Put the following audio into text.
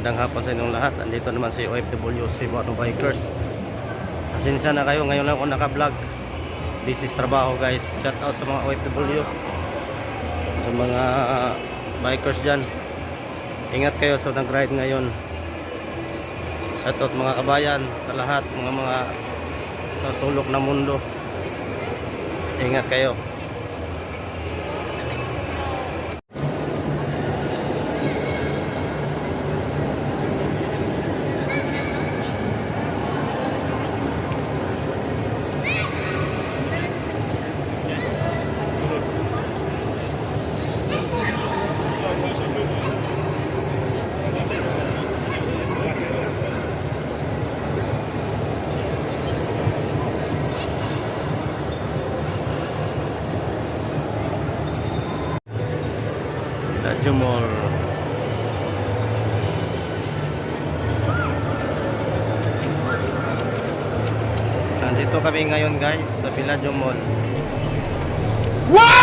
magandang hapon sa inyong lahat. Andito naman si OFW Cebuano Bikers. Pasensya na kayo, ngayon lang ako naka-vlog. This is trabaho guys. Shout out sa mga OFW, sa mga bikers dyan. Ingat kayo sa nag-ride ngayon. Shout out mga kabayan, sa lahat, mga sa sulok na mundo. Ingat kayo. Jumol. Nandito kami ngayon guys sa Villaggio Mall. Wow!